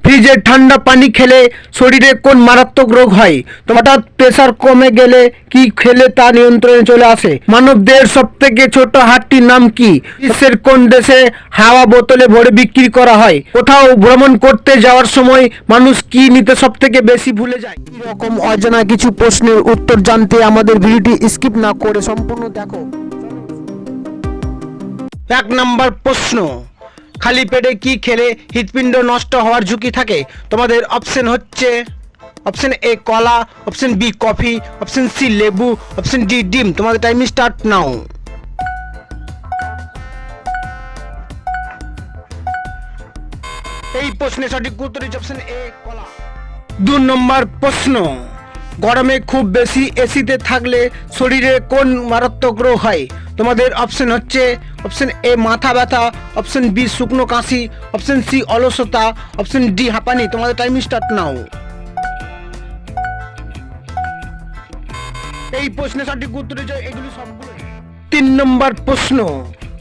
ফ্রিজের ঠান্ডা পানি খেলে শরীরে কোন মারাত্মক রোগ হয়? হঠাৎ প্রেসার কমে গেলে কি খেলে তা নিয়ন্ত্রণে চলে আসে? মানবদেহের সব থেকে ছোট হাড়টির নাম কি? বিশ্বের কোন দেশে হাওয়া বোতলে ভরে বিক্রি করা হয়? কোথাও ভ্রমণ করতে যাওয়ার সময় মানুষ কি নিতে সব থেকে বেশি ভুলে যায়? এরকম অজানা কিছু প্রশ্নের উত্তর জানতে আমাদের ভিডিওটি স্কিপ না করে সম্পূর্ণ দেখো। 1 নম্বর প্রশ্ন, খালি পেটে কি খেলে হৃৎপিণ্ড নষ্ট হওয়ার ঝুঁকি থাকে? তোমাদের অপশন হচ্ছে অপশন এ কলা, option B coffee, option C লেবু, অপশন ডি ডিম। তোমাদের টাইম স্টার্ট নাও। এই প্রশ্নের সঠিক উত্তর হচ্ছে অপশন এ কলা। 2 নম্বর প্রশ্ন, গরমে খুব বেশি এসিতে থাকলে শরীরে কোন মারাত্মক রোগ হয়? তোমাদের অপশন হচ্ছে অপশন এ মাথা ব্যথা, অপশন বি শুকনো কাশি, অপশন সি অলসতা, অপশন ডি হাঁপানি। তোমাদের টাইম স্টার্ট নাও। এই প্রশ্নের সঠিক উত্তর হচ্ছে এগুলি সবগুলো। 3 নম্বর প্রশ্ন,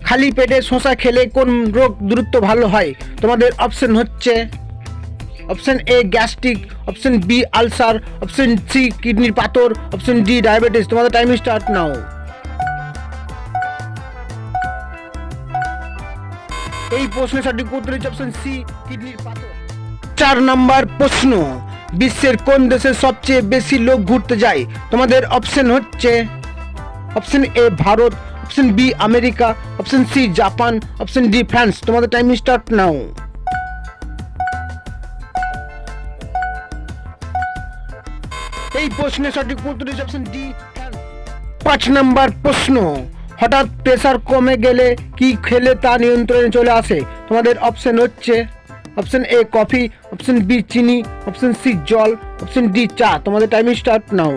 খালি পেটে শসা খেলে কোন রোগ দ্রুত ভালো হয়? তোমাদের অপশন হচ্ছে option A gastric, option B ulcer, option C কিডনির পাথর, অপশন ডি ডায়াবেটিস। তোমাদের টাইম স্টার্ট নাও। এই প্রশ্নের সঠিক উত্তর হচ্ছে অপশন সি কিডনির পাথর। 4 নম্বর প্রশ্ন, বিশ্বের কোন দেশে সবচেয়ে বেশি লোক ঘুরতে যায়? তোমাদের অপশন হচ্ছে option A Bharat, option B America, option C Japan, option D France. তোমাদের টাইম স্টার্ট নাও। এই প্রশ্নের সঠিক উত্তর হচ্ছে অপশন ডি ফ্রান্স। 5 নম্বর প্রশ্ন, হঠাৎ প্রেসার কমে গেলে কি খেলে তা নিয়ন্ত্রণে চলে আসে? তোমাদের অপশন হচ্ছে option A coffee, option B চিনি, অপশন সি জল, অপশন ডি চা। তোমাদের টাইম স্টার্ট নাও।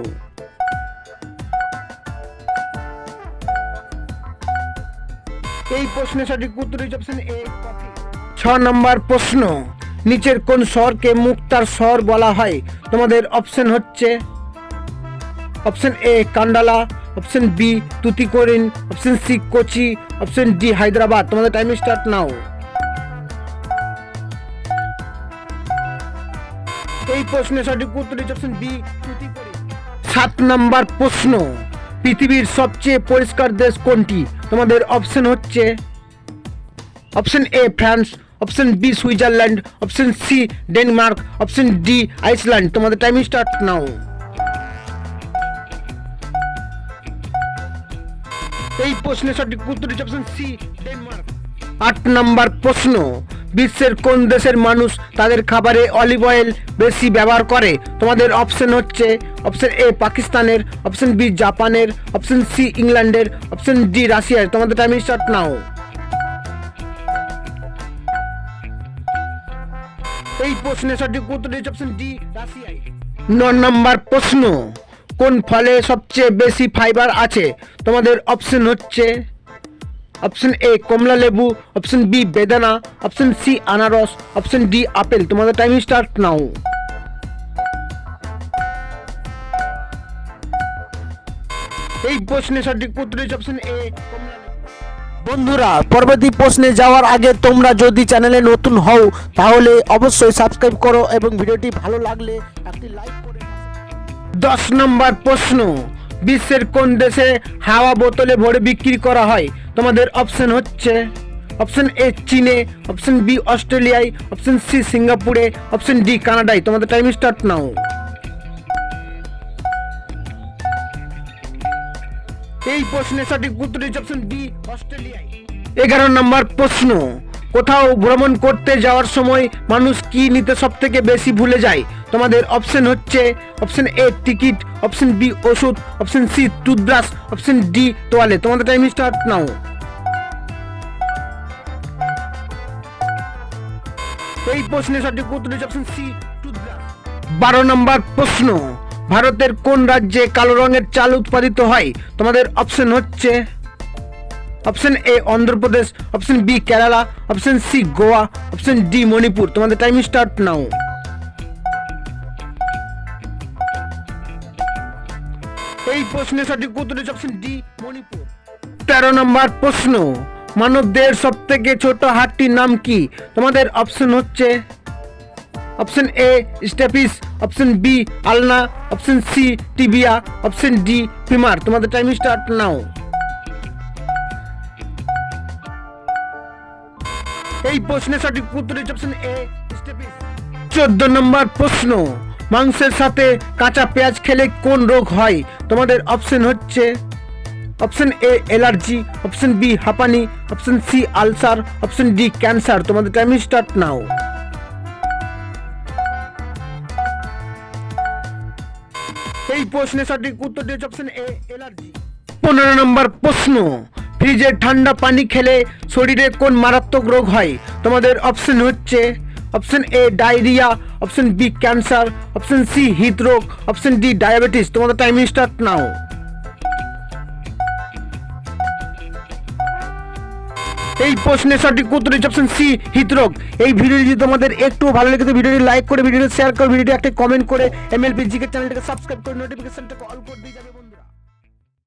এই প্রশ্নের সঠিক উত্তর হচ্ছে অপশন এ কফি। 6 নম্বর প্রশ্ন, নিচের কোন শহরকে মুক্তার শহর বলা হয়? তোমাদের অপশন হচ্ছে option A Kandla, option B Tuticorin, option C Kochi, option D Hyderabad. তোমাদের টাইম স্টার্ট নাও। এই প্রশ্নের সঠিক উত্তর হচ্ছে অপশন বি তুতিকোরিন। 7 নম্বর প্রশ্ন, পৃথিবীর সবচেয়ে পরিষ্কার দেশ কোনটি? তোমাদের অপশন হচ্ছে option A France, option B Switzerland, option C Denmark, option D Iceland. তোমাদের টাইম স্টার্ট নাও। এই প্রশ্নের সঠিক উত্তর হচ্ছে অপশন সি ডেনমার্ক। 8 নম্বর প্রশ্ন, বিশ্বের কোন দেশের মানুষ তাদের খাবারে অলিভ অয়েল বেশি ব্যবহার করে? তোমাদের অপশন হচ্ছে অপশন এ পাকিস্তানের, অপশন বি জাপানের, অপশন সি ইংল্যান্ডের, অপশন ডি রাশিয়ার। তোমাদের টাইম স্টার্ট নাও। এই প্রশ্নের সঠিক উত্তর হচ্ছে অপশন ডি রাশিয়ায়। 9 নম্বর প্রশ্ন, কোন ফলে সবচেয়ে বেশি ফাইবার আছে? তোমাদের অপশন হচ্ছে অপশন এ কমলা লেবু, অপশন বি বেদানা, অপশন সি আনারস, অপশন ডি আপেল। তোমাদের টাইম স্টার্ট নাও। এই প্রশ্নের সঠিক উত্তর হচ্ছে অপশন এ কমলা লেবু। বন্ধুরা, পরবর্তী প্রশ্নে যাওয়ার আগে তোমরা যদি চ্যানেলে নতুন হও তাহলে অবশ্যই সাবস্ক্রাইব করো এবং ভিডিওটি ভালো লাগলে একটি লাইক করে। 10 নম্বর প্রশ্ন, বিশ্বের কোন দেশে হাওয়া বোতলে ভরে বিক্রি করা হয়? তোমাদের অপশন হচ্ছে অপশন এ চীনে, অপশন বি অস্ট্রেলিয়ায়, অপশন সি সিঙ্গাপুরে, অপশন ডি কানাডায়। তোমাদের টাইম স্টার্ট নাও। এই প্রশ্নের সঠিক উত্তর হচ্ছে অপশন বি অস্ট্রেলিয়ায়। 11 নম্বর প্রশ্ন, কোথাও ভ্রমণ করতে যাওয়ার সময় মানুষ কি নিতে সব থেকে বেশি ভুলে যায়? তোমাদের অপশন হচ্ছে option A ticket, option B ওষুধ, option C toothbrush, option D তোয়ালে। তোমাদের টাইম স্টার্ট নাও। এই প্রশ্নের সঠিক উত্তর হচ্ছে অপশন সি টুথব্রাশ। 12 নম্বর প্রশ্ন, ভারতের কোন রাজ্যে কালো রঙের চাল উৎপাদিত হয়? তোমাদের অপশন হচ্ছে অপশন এ Andhra Pradesh, option B Kerala, option C Goa, option D Manipur. তোমাদের টাইম স্টার্ট নাও। এই প্রশ্নের সঠিক উত্তর হচ্ছে অপশন ডি মণিপুর। 13 নম্বর প্রশ্ন, মানবদেহের সব থেকে ছোট হাড়টির নাম কি? তোমাদের অপশন হচ্ছে option A stapes, option B ulna, option C tibia, option D femur. তোমাদের টাইম স্টার্ট নাও। এই প্রশ্নের সঠিক উত্তর হচ্ছে অপশন এ স্টেপিস। 14 নম্বর প্রশ্ন, মাংসের সাথে কাঁচা পেঁয়াজ খেলে কোন রোগ হয়? তোমাদের অপশন হচ্ছে option A allergy, option B হাঁপানি, option C ulcer, option D cancer. তোমাদের টাইম স্টার্ট নাও। এই প্রশ্নের সঠিক উত্তরটি হচ্ছে অপশন এ অ্যালার্জি। 15 নম্বর প্রশ্ন, ফ্রিজের ঠান্ডা পানি খেলে শরীরে কোন মারাত্মক রোগ হয়? তোমাদের অপশন হচ্ছে option A diarrhoea, option B cancer, option C হৃদরোগ, অপশন ডি ডায়াবেটিস। তোমাদের টাইম স্টার্ট নাও। এই প্রশ্নের সঠিক উত্তর হচ্ছে অপশন সি হৃদরোগ। এই ভিডিওটি যদি তোমাদের একটু ভালো লেগে থাকে ভিডিওটি লাইক করে, ভিডিওটি শেয়ার করে, ভিডিওটি একটা কমেন্ট করে এমএলপি জিকে চ্যানেলটাকে সাবস্ক্রাইব করে নোটিফিকেশনটাকে অল করে দিয়ে যাবে।